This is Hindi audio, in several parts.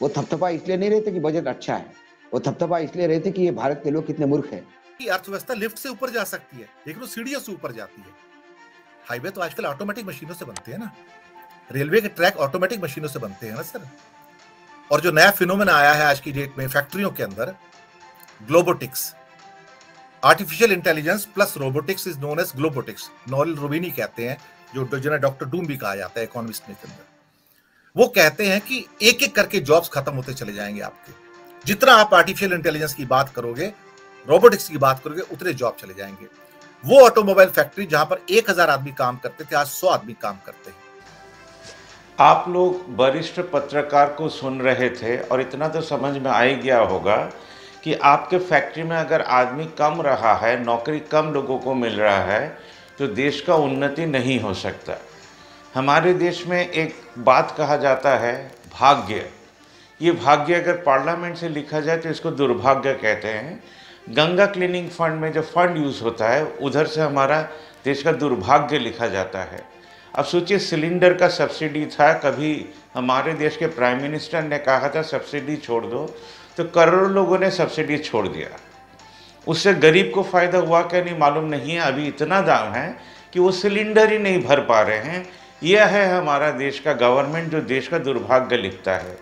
वो थपथपा इसलिए नहीं रहते कि बजट अच्छा है, वो थपथपा इसलिए रहते कि ये भारत के लोग कितने मूर्ख हैं। कि अर्थव्यवस्था लिफ्ट से ऊपर जा सकती है, लेकिन वो सीढ़ियों से ऊपर जाती है। हाईवे तो आजकल ऑटोमेटिक मशीनों से बनते हैं ना, रेलवे के ट्रैक ऑटोमेटिक मशीनों से बनते हैं ना सर। और जो नया फिनोमेना आया है आज की डेट में फैक्ट्रियों के अंदर, globotics, artificial intelligence plus robotics is known as globotics. Nouriel Roubini कहते हैं, जो जिन्हें डॉक्टर डूम भी कहा जाता है इकोनॉमिस्ट में के अंदर। वो कहते हैं कि एक एक करके जॉब्स खत्म होते चले जाएंगे आपके। जितना आप आर्टिफिशियल इंटेलिजेंस की बात करोगे, रोबोटिक्स की बात करोगे, उतने जॉब चले जाएंगे। वो ऑटोमोबाइल फैक्ट्री जहां पर 1000 आदमी काम करते थे, आज 100 आदमी काम करते हैं। आप लोग वरिष्ठ पत्रकार को सुन रहे थे और इतना तो समझ में आ ही गया होगा कि आपके फैक्ट्री में अगर आदमी कम रहा है, नौकरी कम लोगों को मिल रहा है, तो देश का उन्नति नहीं हो सकता। हमारे देश में एक बात कहा जाता है, भाग्य। ये भाग्य अगर पार्लियामेंट से लिखा जाए तो इसको दुर्भाग्य कहते हैं। गंगा क्लीनिंग फंड में जो फंड यूज़ होता है, उधर से हमारा देश का दुर्भाग्य लिखा जाता है। अब सोचिए, सिलेंडर का सब्सिडी था, कभी हमारे देश के प्राइम मिनिस्टर ने कहा था सब्सिडी छोड़ दो, तो करोड़ों लोगों ने सब्सिडी छोड़ दिया। उससे गरीब को फ़ायदा हुआ क्या नहीं मालूम नहीं है। अभी इतना दाम है कि वो सिलेंडर ही नहीं भर पा रहे हैं। यह है हमारा देश का गवर्नमेंट जो देश का दुर्भाग्य लिखता है।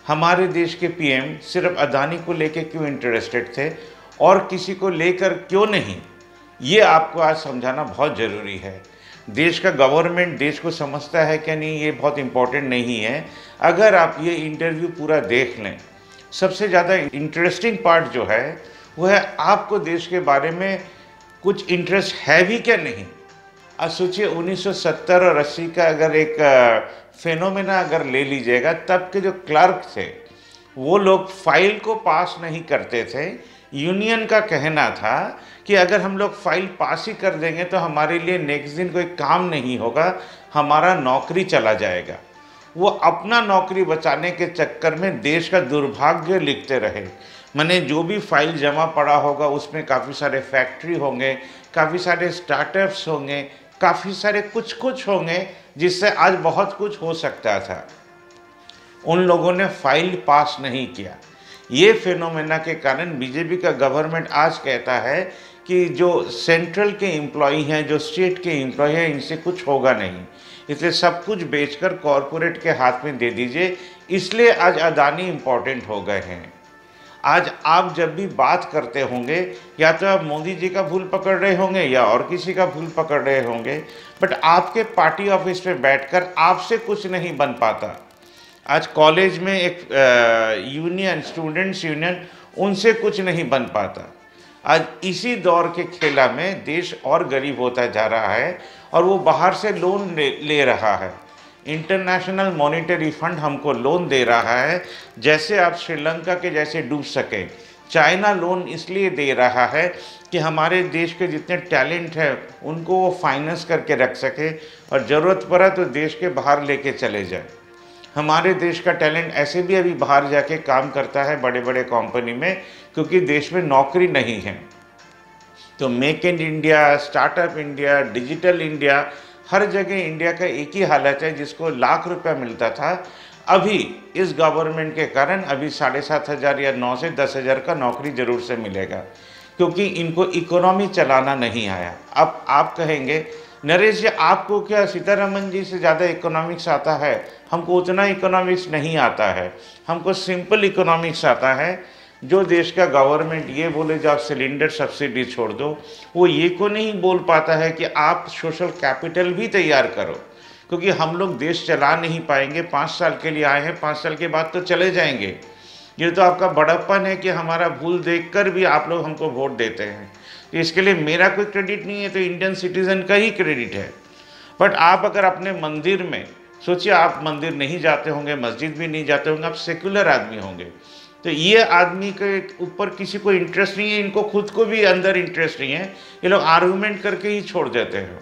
हमारे देश के पीएम सिर्फ अदानी को लेकर क्यों इंटरेस्टेड थे और किसी को लेकर क्यों नहीं, ये आपको आज समझाना बहुत ज़रूरी है। देश का गवर्नमेंट देश को समझता है क्या नहीं, ये बहुत इम्पोर्टेंट नहीं है। अगर आप ये इंटरव्यू पूरा देख लें, सबसे ज़्यादा इंटरेस्टिंग पार्ट जो है वो है आपको देश के बारे में कुछ इंटरेस्ट है भी क्या नहीं। आज सोचिए, 1970 और 80 का अगर एक फेनोमेना अगर ले लीजिएगा, तब के जो क्लर्क थे वो लोग फाइल को पास नहीं करते थे। यूनियन का कहना था कि अगर हम लोग फाइल पास ही कर देंगे तो हमारे लिए नेक्स्ट दिन कोई काम नहीं होगा, हमारा नौकरी चला जाएगा। वो अपना नौकरी बचाने के चक्कर में देश का दुर्भाग्य लिखते रहे। मैंने जो भी फाइल जमा पड़ा होगा उसमें काफ़ी सारे फैक्ट्री होंगे, काफ़ी सारे स्टार्टअप्स होंगे, काफ़ी सारे कुछ कुछ होंगे जिससे आज बहुत कुछ हो सकता था। उन लोगों ने फाइल पास नहीं किया। ये फिनोमेना के कारण बीजेपी का गवर्नमेंट आज कहता है कि जो सेंट्रल के एम्प्लॉई हैं, जो स्टेट के एम्प्लॉई हैं, इनसे कुछ होगा नहीं, इसलिए सब कुछ बेचकर कॉरपोरेट के हाथ में दे दीजिए। इसलिए आज अदानी इम्पोर्टेंट हो गए हैं। आज आप जब भी बात करते होंगे, या तो आप मोदी जी का भूल पकड़ रहे होंगे या और किसी का भूल पकड़ रहे होंगे, बट आपके पार्टी ऑफिस में बैठकर आपसे कुछ नहीं बन पाता। आज कॉलेज में एक यूनियन, स्टूडेंट्स यूनियन, उनसे कुछ नहीं बन पाता। आज इसी दौर के खेला में देश और गरीब होता जा रहा है और वो बाहर से लोन ले रहा है। इंटरनेशनल मॉनिटरी फंड हमको लोन दे रहा है जैसे आप श्रीलंका के जैसे डूब सकें। चाइना लोन इसलिए दे रहा है कि हमारे देश के जितने टैलेंट हैं उनको वो फाइनेंस करके रख सके और ज़रूरत पड़ा तो देश के बाहर लेके चले जाए। हमारे देश का टैलेंट ऐसे भी अभी बाहर जाके काम करता है बड़े बड़े कंपनी में, क्योंकि देश में नौकरी नहीं है। तो make in India, startup India, digital India, हर जगह इंडिया का एक ही हालत है। जिसको लाख रुपया मिलता था, अभी इस गवर्नमेंट के कारण अभी 7,500 या 9 से 10,000 का नौकरी ज़रूर से मिलेगा, क्योंकि इनको इकोनॉमी चलाना नहीं आया। अब आप कहेंगे, नरेश जी आपको क्या सीतारमन जी से ज़्यादा इकोनॉमिक्स आता है? हमको उतना इकोनॉमिक्स नहीं आता है, हमको सिंपल इकोनॉमिक्स आता है। जो देश का गवर्नमेंट ये बोले जो आप सिलेंडर सब्सिडी छोड़ दो, वो ये को नहीं बोल पाता है कि आप सोशल कैपिटल भी तैयार करो, क्योंकि हम लोग देश चला नहीं पाएंगे। 5 साल के लिए आए हैं, 5 साल के बाद तो चले जाएंगे। ये तो आपका बड़प्पन है कि हमारा भूल देखकर भी आप लोग हमको वोट देते हैं। तो इसके लिए मेरा कोई क्रेडिट नहीं है, तो इंडियन सिटीज़न का ही क्रेडिट है। बट आप अगर अपने मंदिर में सोचिए, आप मंदिर नहीं जाते होंगे, मस्जिद भी नहीं जाते होंगे, आप सेक्युलर आदमी होंगे, तो ये आदमी के ऊपर किसी को इंटरेस्ट नहीं है, इनको खुद को भी अंदर इंटरेस्ट नहीं है, ये लोग आर्गूमेंट करके ही छोड़ देते हैं।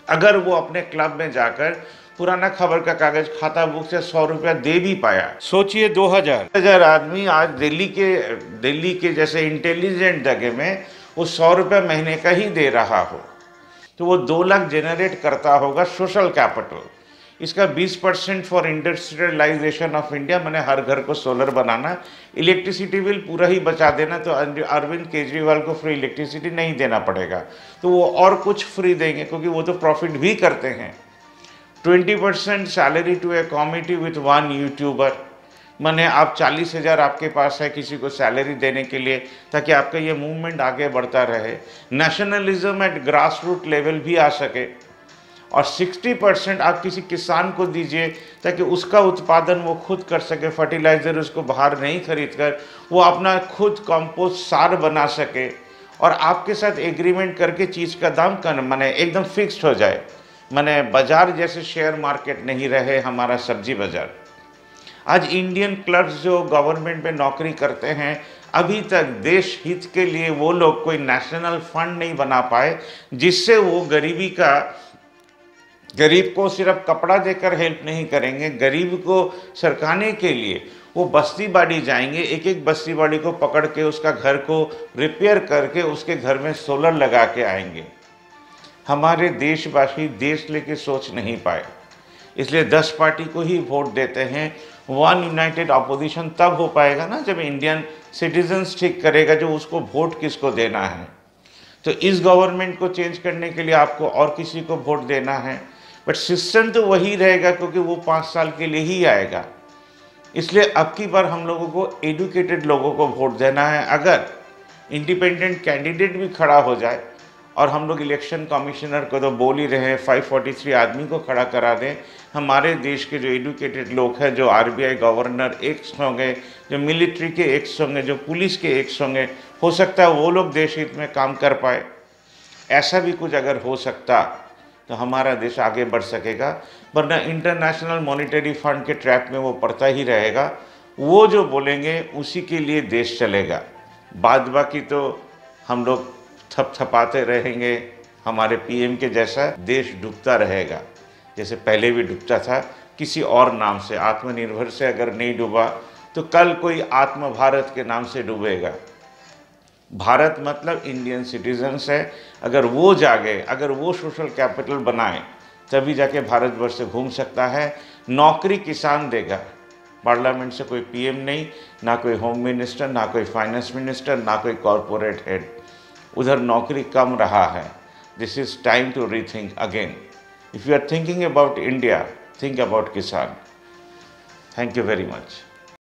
अगर वो अपने क्लब में जाकर पुराना खबर का कागज खाता बुक से 100 रुपया दे भी पाया, सोचिए 2000 आदमी आज दिल्ली के जैसे इंटेलिजेंट जगह में वो 100 रुपया महीने का ही दे रहा हो, तो वो 2 लाख जनरेट करता होगा सोशल कैपिटल। इसका 20% फॉर इंडस्ट्रियलाइजेशन ऑफ इंडिया, मैंने हर घर को सोलर बनाना, इलेक्ट्रिसिटी बिल पूरा ही बचा देना, तो अरविंद केजरीवाल को फ्री इलेक्ट्रिसिटी नहीं देना पड़ेगा, तो वो और कुछ फ्री देंगे क्योंकि वो तो प्रॉफिट भी करते हैं। 20% salary to a committee with 1 YouTuber, माने आप 40,000 आपके पास है किसी को सैलरी देने के लिए, ताकि आपका ये मूवमेंट आगे बढ़ता रहे, nationalism at grass root level भी आ सके। और 60% आप किसी किसान को दीजिए ताकि उसका उत्पादन वो खुद कर सके, फर्टिलाइज़र उसको बाहर नहीं खरीद कर वो अपना खुद कंपोस्ट सार बना सके, और आपके साथ एग्रीमेंट करके चीज़ का दाम माने एकदम फिक्स्ड हो जाए, माने बाजार जैसे शेयर मार्केट नहीं रहे हमारा सब्जी बाजार। आज इंडियन क्लर्क्स जो गवर्नमेंट में नौकरी करते हैं, अभी तक देश हित के लिए वो लोग कोई नेशनल फंड नहीं बना पाए जिससे वो गरीब को सिर्फ कपड़ा देकर हेल्प नहीं करेंगे, गरीब को सरकाने के लिए वो बस्ती बाड़ी जाएंगे, एक एक बस्ती बाड़ी को पकड़ के उसका घर को रिपेयर करके उसके घर में सोलर लगा के आएंगे। हमारे देशवासी देश लेके सोच नहीं पाए, इसलिए 10 पार्टी को ही वोट देते हैं। 1 यूनाइटेड अपोजिशन तब हो पाएगा ना जब इंडियन सिटीजन्स ठीक करेगा जो उसको वोट किसको देना है। तो इस गवर्नमेंट को चेंज करने के लिए आपको और किसी को वोट देना है, बट सिस्टम तो वही रहेगा क्योंकि वो 5 साल के लिए ही आएगा। इसलिए अब की बार हम लोगों को एडुकेटेड लोगों को वोट देना है। अगर इंडिपेंडेंट कैंडिडेट भी खड़ा हो जाए, और हम लोग इलेक्शन कमिश्नर को तो बोल ही रहे हैं 543 आदमी को खड़ा करा दें, हमारे देश के जो एडुकेटेड लोग हैं, जो RBI गवर्नर एक्स होंगे, जो मिलिट्री के एक्स होंगे, जो पुलिस के एक्स होंगे, हो सकता है वो लोग देश हित में काम कर पाए। ऐसा भी कुछ अगर हो सकता तो हमारा देश आगे बढ़ सकेगा, वरना इंटरनेशनल मॉनिटरी फंड के ट्रैप में वो पड़ता ही रहेगा। वो जो बोलेंगे उसी के लिए देश चलेगा, बाद बाकी तो हम लोग थपथपाते रहेंगे, हमारे PM के जैसा देश डूबता रहेगा, जैसे पहले भी डूबता था किसी और नाम से। आत्मनिर्भर से अगर नहीं डूबा तो कल कोई आत्म भारत के नाम से डूबेगा। भारत मतलब इंडियन सिटीजन्स है, अगर वो जागे, अगर वो सोशल कैपिटल बनाए, तभी जाके भारतवर्ष से घूम सकता है। नौकरी किसान देगा, पार्लियामेंट से कोई PM नहीं, ना कोई होम मिनिस्टर, ना कोई फाइनेंस मिनिस्टर, ना कोई कॉरपोरेट हेड। उधर नौकरी कम रहा है। This is time to rethink again. If you are thinking about India, think about किसान। Thank you very much.